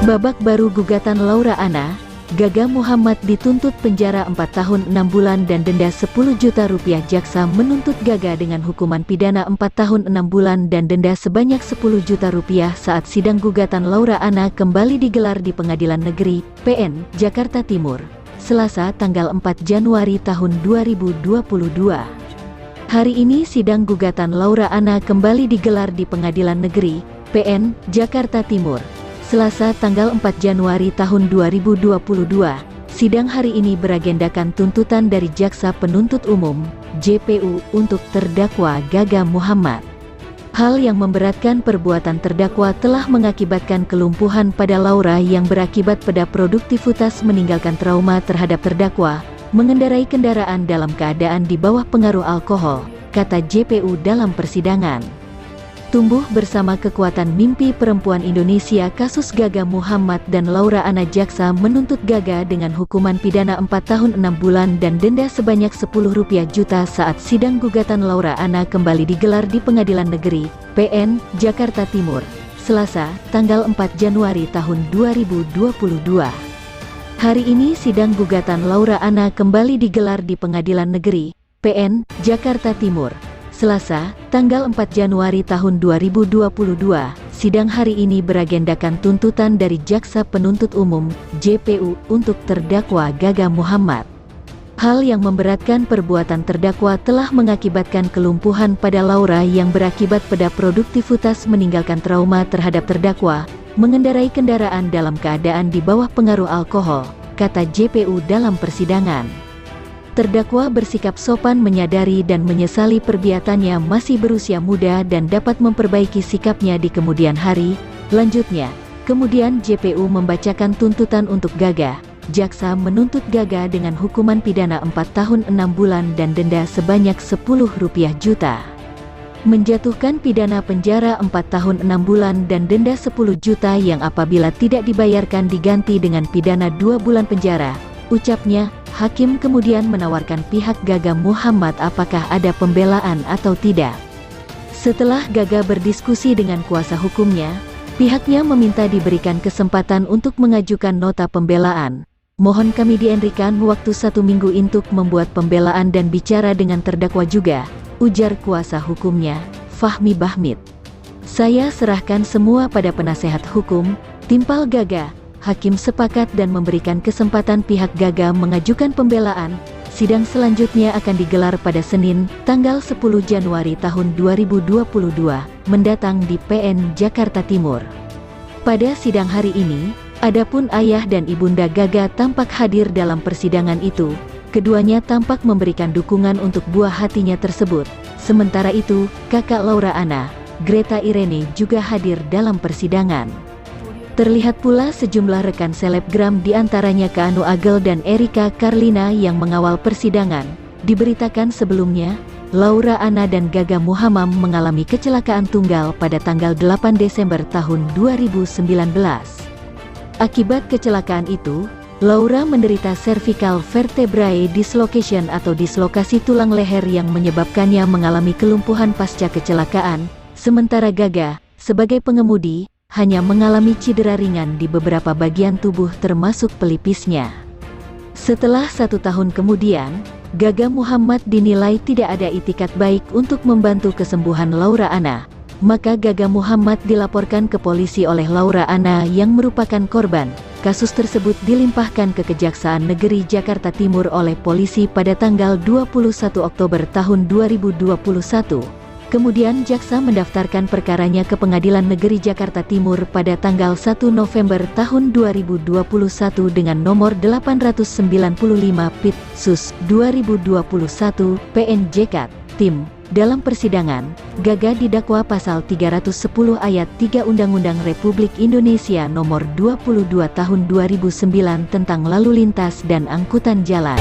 Babak baru gugatan Laura Anna, Gaga Muhammad dituntut penjara 4 tahun 6 bulan dan denda 10 juta rupiah. Jaksa menuntut Gaga dengan hukuman pidana 4 tahun 6 bulan dan denda sebanyak 10 juta rupiah saat sidang gugatan Laura Anna kembali digelar di Pengadilan Negeri PN Jakarta Timur, Selasa tanggal 4 Januari tahun 2022. Hari ini sidang gugatan Laura Anna kembali digelar di Pengadilan Negeri PN Jakarta Timur, Selasa tanggal 4 Januari tahun 2022. Sidang hari ini beragendakan tuntutan dari Jaksa Penuntut Umum (JPU) untuk terdakwa Gaga Muhammad. Hal yang memberatkan perbuatan terdakwa telah mengakibatkan kelumpuhan pada Laura yang berakibat pada produktivitas, meninggalkan trauma terhadap terdakwa mengendarai kendaraan dalam keadaan di bawah pengaruh alkohol, kata JPU dalam persidangan. Tumbuh bersama kekuatan mimpi perempuan Indonesia kasus Gaga Muhammad dan Laura Anna. Jaksa menuntut Gaga dengan hukuman pidana 4 tahun 6 bulan dan denda sebanyak 10 juta saat sidang gugatan Laura Anna kembali digelar di Pengadilan Negeri PN Jakarta Timur, Selasa tanggal 4 Januari tahun 2022. Hari ini sidang gugatan Laura Anna kembali digelar di Pengadilan Negeri PN Jakarta Timur, Selasa, tanggal 4 Januari tahun 2022. Sidang hari ini beragendakan tuntutan dari Jaksa Penuntut Umum (JPU) untuk terdakwa Gaga Muhammad. Hal yang memberatkan perbuatan terdakwa telah mengakibatkan kelumpuhan pada Laura yang berakibat pada produktivitas, meninggalkan trauma terhadap terdakwa mengendarai kendaraan dalam keadaan di bawah pengaruh alkohol, kata JPU dalam persidangan. Terdakwa bersikap sopan, menyadari dan menyesali perbuatannya, masih berusia muda dan dapat memperbaiki sikapnya di kemudian hari. Lanjutnya, kemudian JPU membacakan tuntutan untuk Gaga. Jaksa menuntut Gaga dengan hukuman pidana 4 tahun 6 bulan dan denda sebanyak 10 juta. Menjatuhkan pidana penjara 4 tahun 6 bulan dan denda 10 juta yang apabila tidak dibayarkan diganti dengan pidana 2 bulan penjara, ucapnya. Hakim kemudian menawarkan pihak Gaga Muhammad apakah ada pembelaan atau tidak. Setelah Gaga berdiskusi dengan kuasa hukumnya, pihaknya meminta diberikan kesempatan untuk mengajukan nota pembelaan. Mohon kami diberikan waktu 1 minggu untuk membuat pembelaan dan bicara dengan terdakwa juga, ujar kuasa hukumnya, Fahmi Bahmid. Saya serahkan semua pada penasehat hukum, timpal Gaga. Hakim sepakat dan memberikan kesempatan pihak Gaga mengajukan pembelaan. Sidang selanjutnya akan digelar pada Senin, tanggal 10 Januari tahun 2022 mendatang di PN Jakarta Timur. Pada sidang hari ini, adapun ayah dan ibunda Gaga tampak hadir dalam persidangan itu. Keduanya tampak memberikan dukungan untuk buah hatinya tersebut. Sementara itu, kakak Laura Anna, Greta Irene juga hadir dalam persidangan. Terlihat pula sejumlah rekan selebgram, diantaranya Keanu Agel dan Erika Carlina yang mengawal persidangan. Diberitakan sebelumnya, Laura Anna dan Gaga Muhammad mengalami kecelakaan tunggal pada tanggal 8 Desember tahun 2019. Akibat kecelakaan itu, Laura menderita cervical vertebrae dislocation atau dislokasi tulang leher yang menyebabkannya mengalami kelumpuhan pasca kecelakaan, sementara Gaga, sebagai pengemudi, hanya mengalami cedera ringan di beberapa bagian tubuh termasuk pelipisnya. Setelah 1 tahun kemudian, Gaga Muhammad dinilai tidak ada itikat baik untuk membantu kesembuhan Laura Anna. Maka Gaga Muhammad dilaporkan ke polisi oleh Laura Anna yang merupakan korban. Kasus tersebut dilimpahkan ke Kejaksaan Negeri Jakarta Timur oleh polisi pada tanggal 21 Oktober tahun 2021. Kemudian jaksa mendaftarkan perkaranya ke Pengadilan Negeri Jakarta Timur pada tanggal 1 November tahun 2021 dengan nomor 895 Pit.Sus 2021 PN-JK Tim. Dalam persidangan, Gaga didakwa pasal 310 ayat 3 Undang-Undang Republik Indonesia nomor 22 tahun 2009 tentang lalu lintas dan angkutan jalan.